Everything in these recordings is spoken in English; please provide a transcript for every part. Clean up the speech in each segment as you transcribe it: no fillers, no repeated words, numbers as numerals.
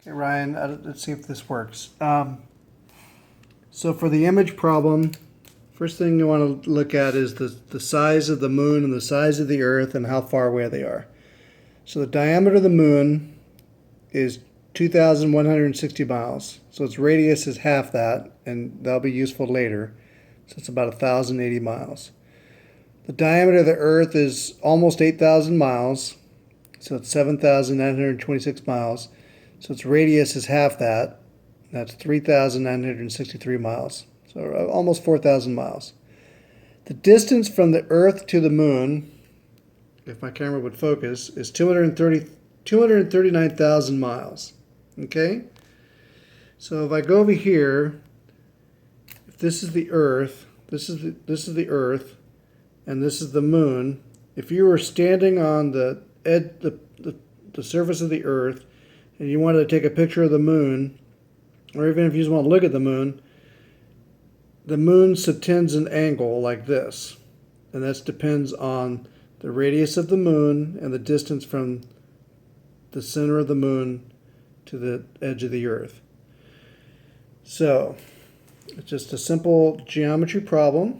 Okay, Ryan, let's see if this works. So for the image problem, first thing you want to look at is the size of the moon and the size of the earth and how far away they are. So the diameter of the moon is 2,160 miles. So its radius is half that, and that'll be useful later. So it's about 1,080 miles. The diameter of the earth is almost 8,000 miles. So it's 7,926 miles. So its radius is half that. That's 3,963 miles. So almost 4,000 miles. The distance from the Earth to the Moon, if my camera would focus, is 239,000 miles. Okay? So if I go over here, if this is the Earth, this is the Earth, and this is the Moon. If you were standing on the surface of the Earth, and you wanted to take a picture of the moon, or even if you just want to look at the moon subtends an angle like this. And that depends on the radius of the moon and the distance from the center of the moon to the edge of the earth. So, it's just a simple geometry problem.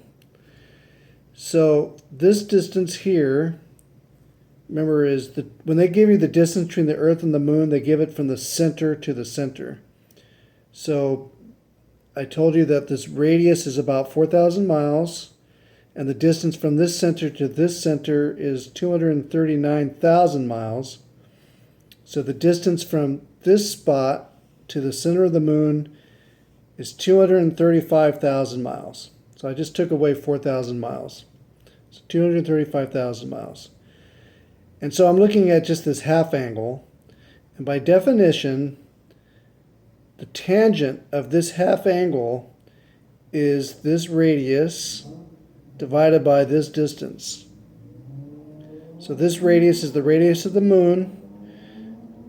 So, this distance here, remember, is when they give you the distance between the Earth and the Moon, they give it from the center to the center. So I told you that this radius is about 4,000 miles, and the distance from this center to this center is 239,000 miles. So the distance from this spot to the center of the Moon is 235,000 miles. So I just took away 4,000 miles. So 235,000 miles. And so I'm looking at just this half angle, and by definition, the tangent of this half angle is this radius divided by this distance. So this radius is the radius of the moon,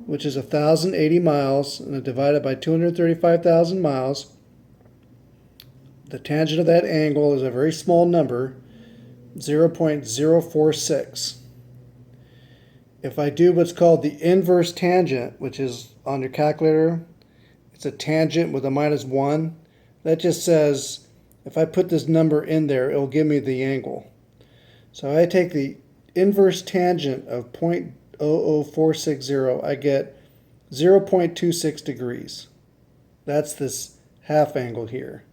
which is 1,080 miles, and divided by 235,000 miles. The tangent of that angle is a very small number, 0.046. If I do what's called the inverse tangent, which is on your calculator, it's a tangent with a -1. That just says, if I put this number in there, it will give me the angle. So I take the inverse tangent of 0.00460, I get 0.26 degrees. That's this half angle here.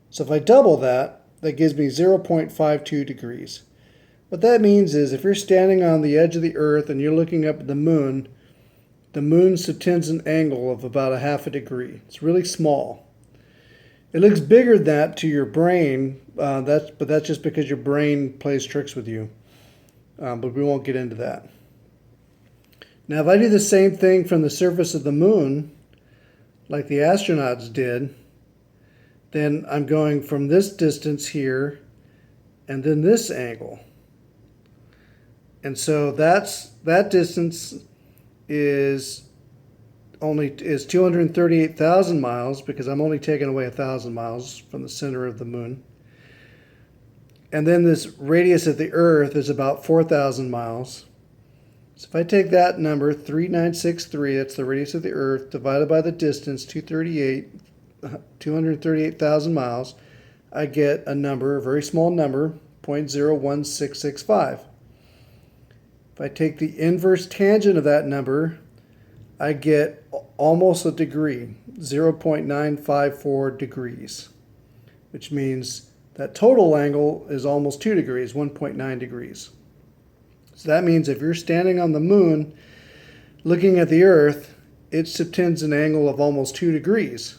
So if I double that, that gives me 0.52 degrees. What that means is if you're standing on the edge of the earth and you're looking up at the moon subtends an angle of about 1/2 degree. It's really small. It looks bigger than that to your brain, but that's just because your brain plays tricks with you. But we won't get into that. Now if I do the same thing from the surface of the moon, like the astronauts did, then I'm going from this distance here and then this angle. And so that distance is 238,000 miles, because I'm only taking away 1,000 miles from the center of the moon. And then this radius of the earth is about 4,000 miles. So if I take that number, 3963, that's the radius of the earth, divided by the distance, 238,000 miles, I get a number, a very small number, 0.01665. If I take the inverse tangent of that number, I get almost a degree, 0.954 degrees, which means that total angle is almost 2 degrees, 1.9 degrees. So that means if you're standing on the moon looking at the earth, it subtends an angle of almost 2 degrees.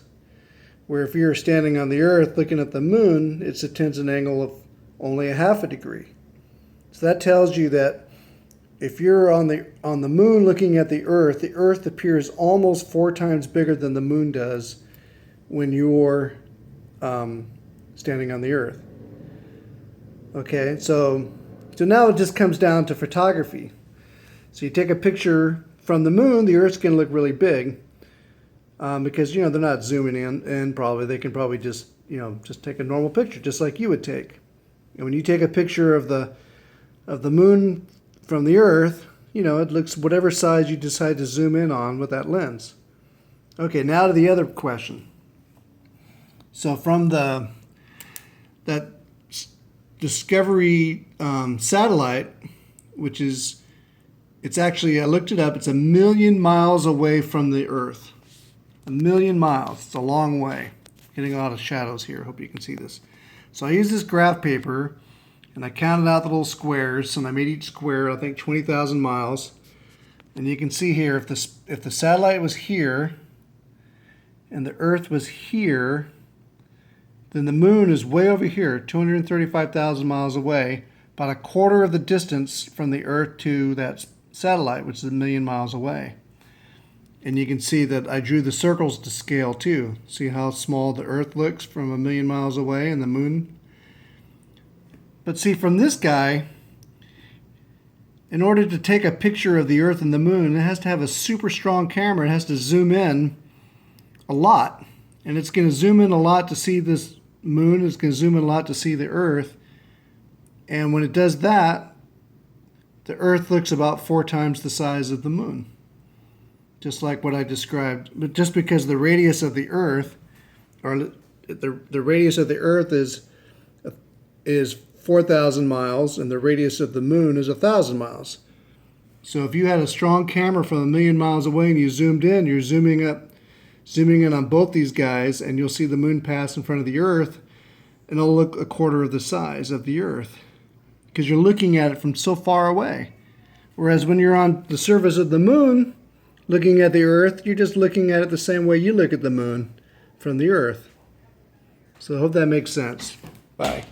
Where if you're standing on the earth looking at the moon, it subtends an angle of only 1/2 degree. So that tells you that if you're on the moon looking at the earth appears almost 4 times bigger than the moon does when you're standing on the earth. Okay, so now it just comes down to photography. So you take a picture from the moon, the earth's going to look really big because they're not zooming in, and they can probably just take a normal picture, just like you would take. And when you take a picture of the moon from the earth, it looks whatever size you decide to zoom in on with that lens. Okay, now to the other question. So from that Discovery satellite, which is, it's actually, I looked it up, it's 1,000,000 miles away from the Earth. 1,000,000 miles. It's a long way. Getting a lot of shadows here. Hope you can see this. So I used this graph paper and I counted out the little squares, and I made each square, I think, 20,000 miles. And you can see here, if the satellite was here and the Earth was here, then the moon is way over here, 235,000 miles away, about a quarter of the distance from the Earth to that satellite, which is 1,000,000 miles away. And you can see that I drew the circles to scale too. See how small the Earth looks from 1,000,000 miles away, and the moon? But see, from this guy, in order to take a picture of the Earth and the moon, it has to have a super strong camera. It has to zoom in a lot. And it's going to zoom in a lot to see this moon. It's going to zoom in a lot to see the Earth. And when it does that, the Earth looks about 4 times the size of the moon. Just like what I described. But just because the radius of the Earth, or the radius of the Earth is 4,000 miles, and the radius of the moon is 1,000 miles. So if you had a strong camera from 1,000,000 miles away and you zoomed in, you're zooming in on both these guys, and you'll see the moon pass in front of the Earth, and it'll look a quarter of the size of the Earth because you're looking at it from so far away. Whereas when you're on the surface of the moon, looking at the Earth, you're just looking at it the same way you look at the moon from the Earth. So I hope that makes sense. Bye.